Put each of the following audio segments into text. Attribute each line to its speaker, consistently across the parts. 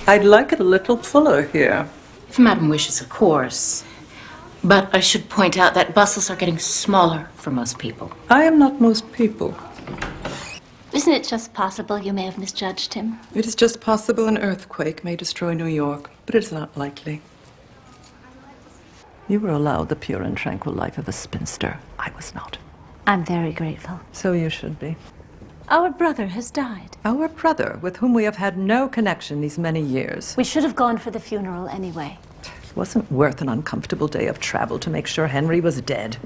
Speaker 1: I'd like it a little fuller here.
Speaker 2: If Madam wishes, of course. But I should point out that bustles are getting smaller for most people.
Speaker 1: I am not most people.
Speaker 3: Isn't it just possible you may have misjudged him?
Speaker 1: It is just possible an earthquake may destroy New York, but it's not likely. You were allowed the pure and tranquil life of a spinster. I was not.
Speaker 3: I'm very grateful.
Speaker 1: So you should be.
Speaker 3: Our brother has died.
Speaker 1: Our brother, with whom we have had no connection these many years.
Speaker 3: We should have gone for the funeral anyway.
Speaker 1: It wasn't worth an uncomfortable day of travel to make sure Henry was dead.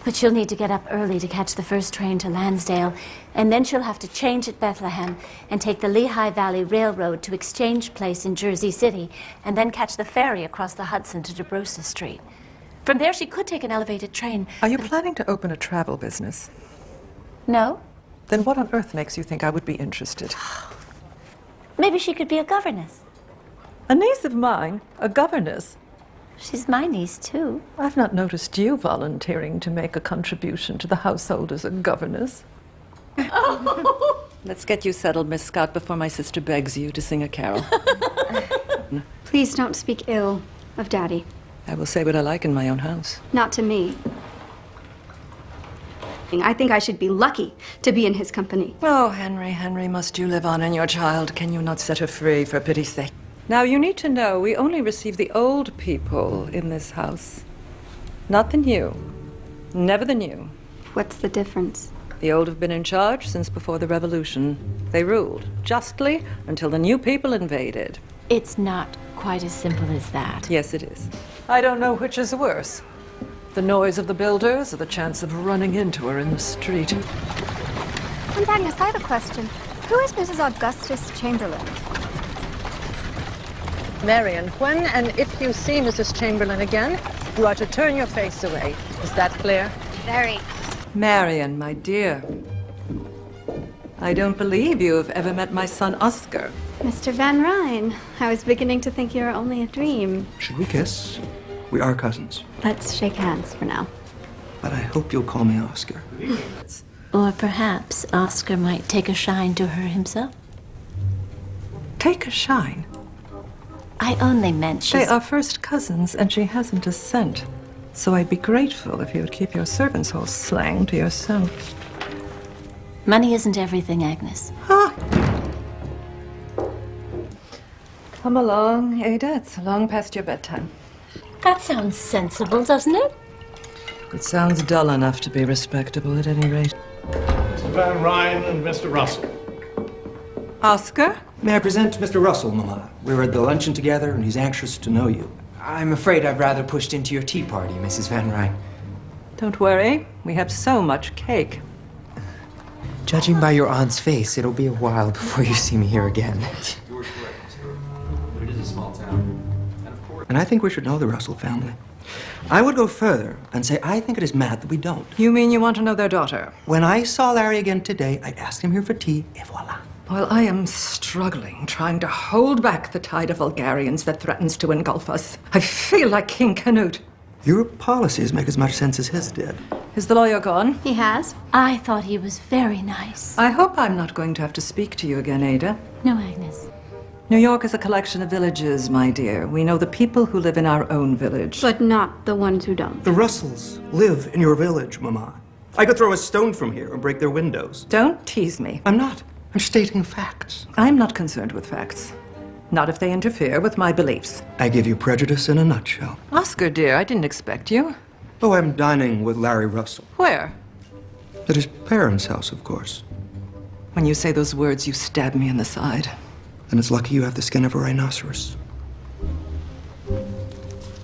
Speaker 3: But she'll need to get up early to catch the first train to Lansdale, and then she'll have to change at Bethlehem and take the Lehigh Valley Railroad to Exchange Place in Jersey City, and then catch the ferry across the Hudson to DeBrosa Street. From there, she could take an elevated train.
Speaker 1: Are you planning to open a travel business?
Speaker 3: No?
Speaker 1: Then what on earth makes you think I would be interested?
Speaker 3: Maybe she could be a governess.
Speaker 1: A niece of mine? A governess?
Speaker 3: She's my niece, too.
Speaker 1: I've not noticed you volunteering to make a contribution to the household as a governess. Oh. Let's get you settled, Miss Scott, before my sister begs you to sing a carol.
Speaker 4: Please don't speak ill of Daddy.
Speaker 1: I will say what I like in my own house.
Speaker 4: Not to me. I think I should be lucky to be in his company.
Speaker 1: Oh, Henry, must you live on in your child? Can you not set her free, for pity's sake? Now, you need to know we only receive the old people in this house. Not the new. Never the new.
Speaker 4: What's the difference?
Speaker 1: The old have been in charge since before the revolution. They ruled justly until the new people invaded.
Speaker 3: It's not quite as simple as that.
Speaker 1: Yes, it is. I don't know which is worse. The noise of the builders or the chance of running into her in the street.
Speaker 4: And Agnes, I have a question. Who is Mrs. Augustus Chamberlain?
Speaker 1: Marion, when and if you see Mrs. Chamberlain again, you are to turn your face away. Is that clear?
Speaker 4: Very.
Speaker 1: Marion, my dear. I don't believe you have ever met my son, Oscar.
Speaker 4: Mr. Van Rijn, I was beginning to think you were only a dream.
Speaker 5: Should we kiss? We are cousins.
Speaker 4: Let's shake hands for now.
Speaker 5: But I hope you'll call me Oscar.
Speaker 3: Or perhaps Oscar might take a shine to her himself.
Speaker 1: Take a shine.
Speaker 3: I only meant
Speaker 1: They are first cousins, and she hasn't a cent. So I'd be grateful if you would keep your servants' hall slang to yourself.
Speaker 3: Money isn't everything, Agnes.
Speaker 1: Ah. Come along, Ada. It's long past your bedtime.
Speaker 3: That sounds sensible, doesn't it?
Speaker 1: It sounds dull enough to be respectable at any rate.
Speaker 6: Mr. Van Rijn and Mr. Russell.
Speaker 1: Oscar?
Speaker 5: May I present Mr. Russell, Mama? We were at the luncheon together, and he's anxious to know you.
Speaker 7: I'm afraid I've rather pushed into your tea party, Mrs. Van Rijn.
Speaker 1: Don't worry. We have so much cake.
Speaker 7: Judging by your aunt's face, it'll be a while before you see me here again.
Speaker 8: You were correct. But it is a small town. And of course...
Speaker 5: And I think we should know the Russell family. I would go further and say I think it is mad that we don't.
Speaker 1: You mean you want to know their daughter?
Speaker 5: When I saw Larry again today, I asked him here for tea, et voila.
Speaker 1: Well, I am struggling, trying to hold back the tide of vulgarians that threatens to engulf us. I feel like King Canute.
Speaker 5: Your policies make as much sense as his did.
Speaker 1: Is the lawyer gone?
Speaker 4: He has?
Speaker 3: I thought he was very nice.
Speaker 1: I hope I'm not going to have to speak to you again, Ada.
Speaker 3: No, Agnes.
Speaker 1: New York is a collection of villages, my dear. We know the people who live in our own village.
Speaker 4: But not the ones who don't.
Speaker 5: The Russells live in your village, Mama. I could throw a stone from here and break their windows.
Speaker 1: Don't tease me.
Speaker 5: I'm not. I'm stating facts.
Speaker 1: I'm not concerned with facts. Not if they interfere with my beliefs.
Speaker 5: I give you prejudice in a nutshell.
Speaker 1: Oscar, dear, I didn't expect you.
Speaker 5: Oh, I'm dining with Larry Russell.
Speaker 1: Where?
Speaker 5: At his parents' house, of course.
Speaker 1: When you say those words, you stab me in the side.
Speaker 5: And it's lucky you have the skin of a rhinoceros.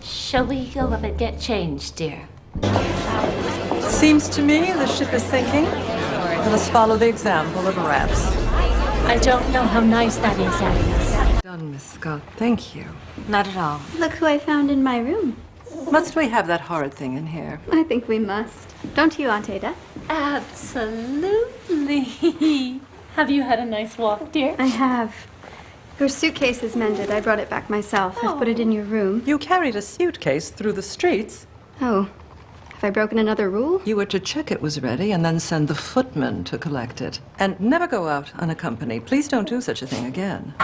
Speaker 3: Shall we go up and get changed, dear?
Speaker 1: Seems to me the ship is sinking. Let us follow the example of rats.
Speaker 3: I don't know how nice that is, Agnes.
Speaker 1: Done, Miss Scott. Thank you.
Speaker 3: Not at all.
Speaker 4: Look who I found in my room.
Speaker 1: Must we have that horrid thing in here?
Speaker 4: I think we must. Don't you, Aunt Ada?
Speaker 3: Absolutely. Have you had a nice walk, dear?
Speaker 4: I have. Your suitcase is mended. I brought it back myself. I've put it in your room.
Speaker 1: You carried a suitcase through the streets?
Speaker 4: Oh, Have I broken another rule?
Speaker 1: You were to check it was ready and then send the footman to collect it. And never go out unaccompanied. Please don't do such a thing again.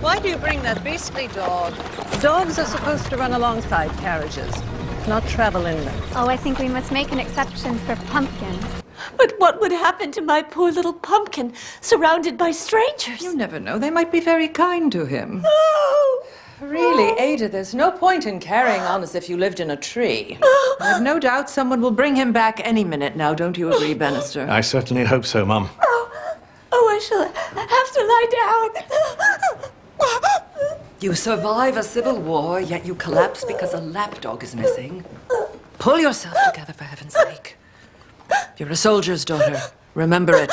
Speaker 1: Why do you bring that beastly dog? Dogs are supposed to run alongside carriages, not travel in them.
Speaker 4: Oh, I think we must make an exception for Pumpkin.
Speaker 3: But what would happen to my poor little pumpkin, surrounded by strangers?
Speaker 1: You never know. They might be very kind to him.
Speaker 3: Oh!
Speaker 1: Really, Ada, there's no point in carrying on as if you lived in a tree. I've no doubt someone will bring him back any minute now. Don't you agree, Bannister?
Speaker 6: I certainly hope so, Mum.
Speaker 3: Oh, I shall have to lie down.
Speaker 1: You survive a civil war, yet you collapse because a lapdog is missing. Pull yourself together, for heaven's sake. You're a soldier's daughter. Remember it.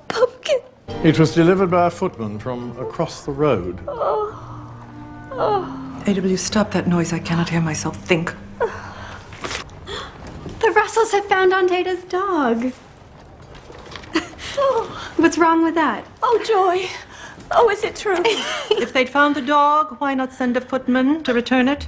Speaker 3: Pumpkin.
Speaker 6: It was delivered by a footman from across the road.
Speaker 1: Ada, will you stop that noise? I cannot hear myself think.
Speaker 4: The Russells have found Aunt Ada's dog. What's wrong with that?
Speaker 3: Oh, joy. Oh, is it true?
Speaker 1: If they'd found the dog, why not send a footman to return it?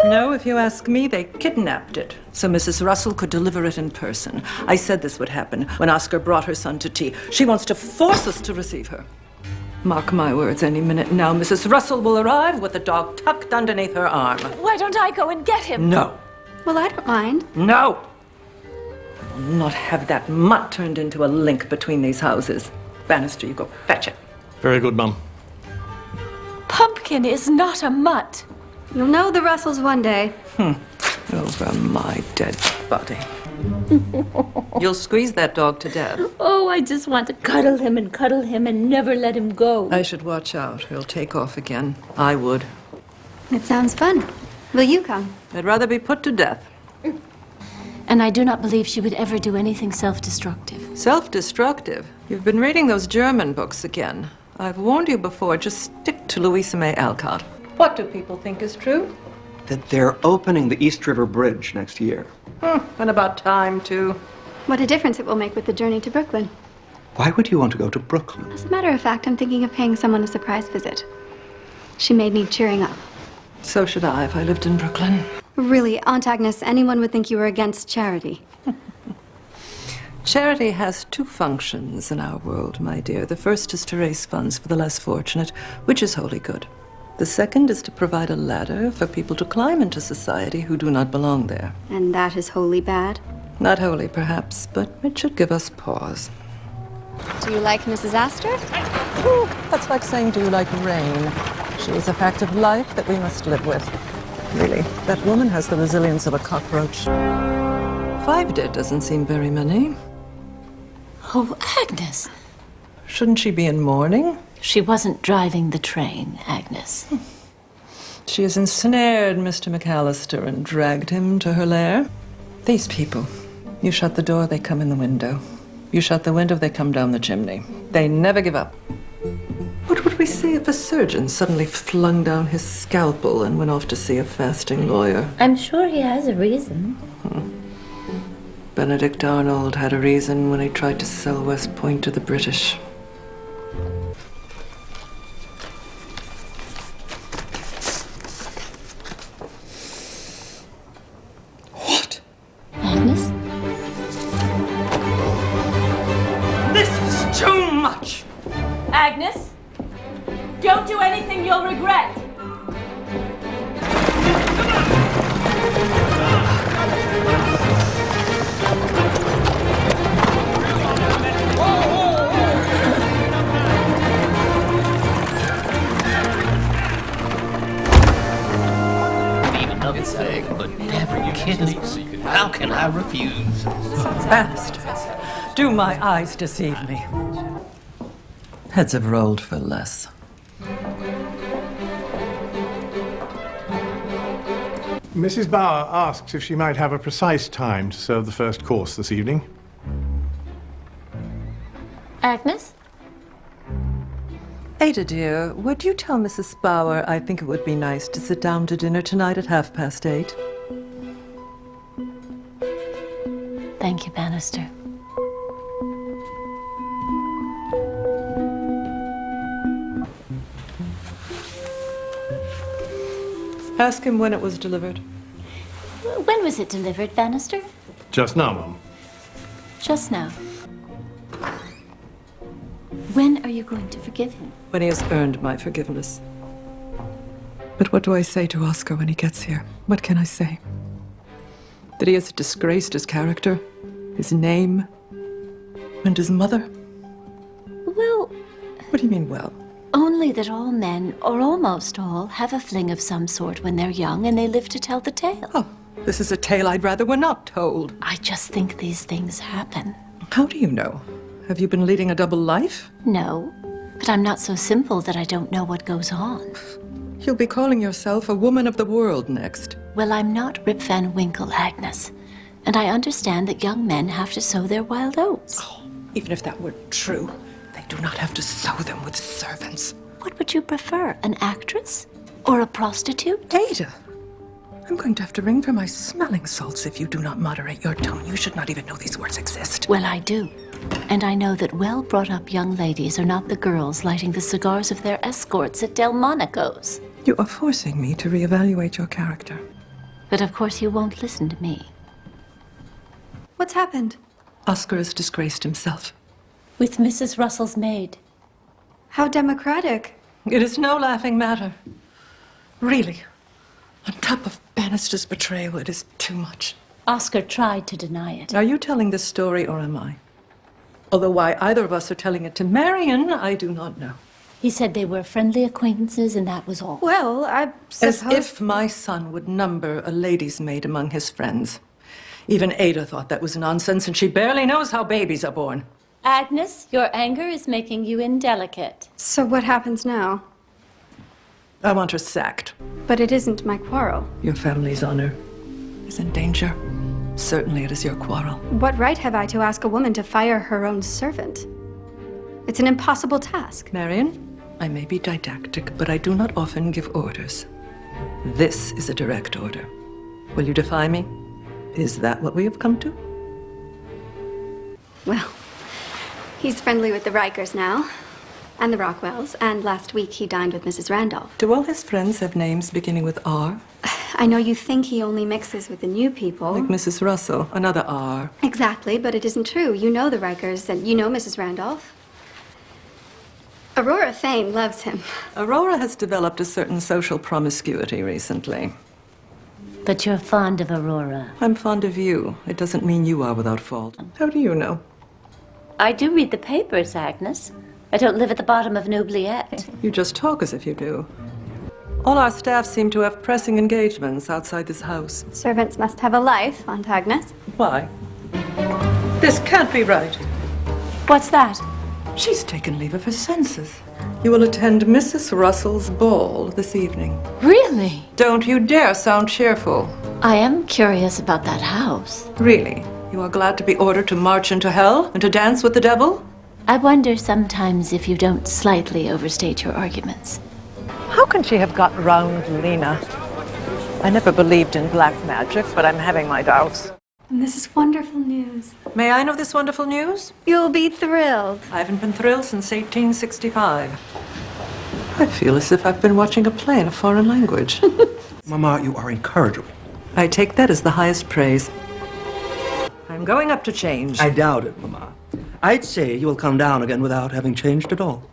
Speaker 1: No, if you ask me, they kidnapped it, so Mrs. Russell could deliver it in person. I said this would happen when Oscar brought her son to tea. She wants to force us to receive her. Mark my words, any minute now, Mrs. Russell will arrive with the dog tucked underneath her arm.
Speaker 3: Why don't I go and get him?
Speaker 1: No.
Speaker 4: Well, I don't mind.
Speaker 1: No! I will not have that mutt turned into a link between these houses. Bannister, you go fetch it.
Speaker 6: Very good, Mum.
Speaker 3: Pumpkin is not a mutt.
Speaker 4: You'll know the Russells one day.
Speaker 1: Over my dead body. You'll squeeze that dog to death.
Speaker 3: Oh, I just want to cuddle him and never let him go.
Speaker 1: I should watch out. He'll take off again. I would.
Speaker 4: It sounds fun. Will you come?
Speaker 1: I'd rather be put to death.
Speaker 3: And I do not believe she would ever do anything self-destructive.
Speaker 1: Self-destructive? You've been reading those German books again. I've warned you before, just stick to Louisa May Alcott. What do people think is true?
Speaker 5: That they're opening the East River Bridge next year.
Speaker 1: And about time, too.
Speaker 4: What a difference it will make with the journey to Brooklyn.
Speaker 5: Why would you want to go to Brooklyn?
Speaker 4: As a matter of fact, I'm thinking of paying someone a surprise visit. She may need cheering up.
Speaker 1: So should I if I lived in Brooklyn.
Speaker 4: Really, Aunt Agnes, anyone would think you were against charity.
Speaker 1: Charity has two functions in our world, my dear. The first is to raise funds for the less fortunate, which is wholly good. The second is to provide a ladder for people to climb into society who do not belong there.
Speaker 4: And that is wholly bad.
Speaker 1: Not wholly, perhaps, but it should give us pause.
Speaker 4: Do you like Mrs. Astor?
Speaker 1: Ooh, that's like saying, do you like rain? She is a fact of life that we must live with. Really, that woman has the resilience of a cockroach. 5 dead doesn't seem very many.
Speaker 3: Oh, Agnes.
Speaker 1: Shouldn't she be in mourning?
Speaker 3: She wasn't driving the train, Agnes.
Speaker 1: She has ensnared Mr. McAllister and dragged him to her lair. These people. You shut the door, they come in the window. You shut the window, they come down the chimney. They never give up. What would we say if a surgeon suddenly flung down his scalpel and went off to see a fasting lawyer?
Speaker 3: I'm sure he has a reason.
Speaker 1: Benedict Arnold had a reason when he tried to sell West Point to the British. What?
Speaker 3: Agnes?
Speaker 1: This is too much!
Speaker 3: Agnes? Don't do anything you'll regret.
Speaker 9: Nuggets egg, but Deborah kidneys. How can I refuse?
Speaker 1: Bastards. Do my eyes deceive me? Heads have rolled for less.
Speaker 6: Mrs. Bauer asks if she might have a precise time to serve the first course this evening.
Speaker 3: Agnes?
Speaker 1: Ada, dear, would you tell Mrs. Bauer I think it would be nice to sit down to dinner tonight at 8:30?
Speaker 3: Thank you, Bannister.
Speaker 1: Ask him when it was delivered.
Speaker 3: When When was it delivered, Bannister?
Speaker 6: Just now, Mum.
Speaker 3: Just now. When are you going to forgive him?
Speaker 1: When he has earned my forgiveness. But what do I say to Oscar when he gets here? What can I say? That he has disgraced his character, his name, and his mother?
Speaker 3: Well,
Speaker 1: What do you mean, well?
Speaker 3: only that all men, or almost all, have a fling of some sort when they're young and they live to tell the tale.
Speaker 1: Oh, this is a tale I'd rather were not told.
Speaker 3: I just think these things happen.
Speaker 1: How do you know? Have you been leading a double life?
Speaker 3: No, but I'm not so simple that I don't know what goes on.
Speaker 1: You'll be calling yourself a woman of the world next.
Speaker 3: Well, I'm not Rip Van Winkle, Agnes. And I understand that young men have to sow their wild oats.
Speaker 1: Even if that were true, they do not have to sow them with servants.
Speaker 3: What would you prefer, an actress or a prostitute?
Speaker 1: Ada, I'm going to have to ring for my smelling salts if you do not moderate your tone. You should not even know these words exist.
Speaker 3: Well, I do. And I know that well-brought-up young ladies are not the girls lighting the cigars of their escorts at Delmonico's.
Speaker 1: You are forcing me to reevaluate your character.
Speaker 3: But of course you won't listen to me.
Speaker 4: What's happened?
Speaker 1: Oscar has disgraced himself.
Speaker 3: With Mrs. Russell's maid.
Speaker 4: How democratic.
Speaker 1: It is no laughing matter. Really. On top of Bannister's betrayal, it is too much.
Speaker 3: Oscar tried to deny it.
Speaker 1: Are you telling this story or am I? Although why either of us are telling it to Marion, I do not know.
Speaker 3: He said they were friendly acquaintances and that was all.
Speaker 4: Well, I suppose...
Speaker 1: As if my son would number a lady's maid among his friends. Even Ada thought that was nonsense, and she barely knows how babies are born.
Speaker 3: Agnes, your anger is making you indelicate.
Speaker 4: So what happens now?
Speaker 1: I want her sacked.
Speaker 4: But it isn't my quarrel.
Speaker 1: Your family's honor is in danger. Certainly it is your quarrel.
Speaker 4: What right have I to ask a woman to fire her own servant? It's an impossible task.
Speaker 1: Marion, I may be didactic, but I do not often give orders. This is a direct order. Will you defy me? Is that what we have come to?
Speaker 4: Well, he's friendly with the Rikers now, and the Rockwells, and last week he dined with Mrs. Randolph.
Speaker 1: Do all his friends have names beginning with R?
Speaker 4: I know you think he only mixes with the new people.
Speaker 1: Like Mrs. Russell, another R.
Speaker 4: Exactly, but it isn't true. You know the Rikers, and you know Mrs. Randolph. Aurora Fane loves him.
Speaker 1: Aurora has developed a certain social promiscuity recently.
Speaker 3: But you're fond of Aurora.
Speaker 1: I'm fond of you. It doesn't mean you are without fault. How do you know?
Speaker 3: I do read the papers, Agnes. I don't live at the bottom of an oubliette.
Speaker 1: You just talk as if you do. All our staff seem to have pressing engagements outside this house.
Speaker 4: Servants must have a life, Aunt Agnes.
Speaker 1: Why? This can't be right.
Speaker 3: What's that?
Speaker 1: She's taken leave of her senses. You will attend Mrs. Russell's ball this evening.
Speaker 3: Really?
Speaker 1: Don't you dare sound cheerful.
Speaker 3: I am curious about that house.
Speaker 1: Really? You are glad to be ordered to march into hell and to dance with the devil?
Speaker 3: I wonder sometimes if you don't slightly overstate your arguments.
Speaker 1: How can she have got round Lena? I never believed in black magic, but I'm having my doubts.
Speaker 4: And this is wonderful news.
Speaker 1: May I know this wonderful news?
Speaker 4: You'll be thrilled.
Speaker 1: I haven't been thrilled since 1865. I feel as if I've been watching a play in a foreign language.
Speaker 5: Mama, you are incorrigible.
Speaker 1: I take that as the highest praise. I'm going up to change.
Speaker 5: I doubt it, Mama. I'd say you will come down again without having changed at all.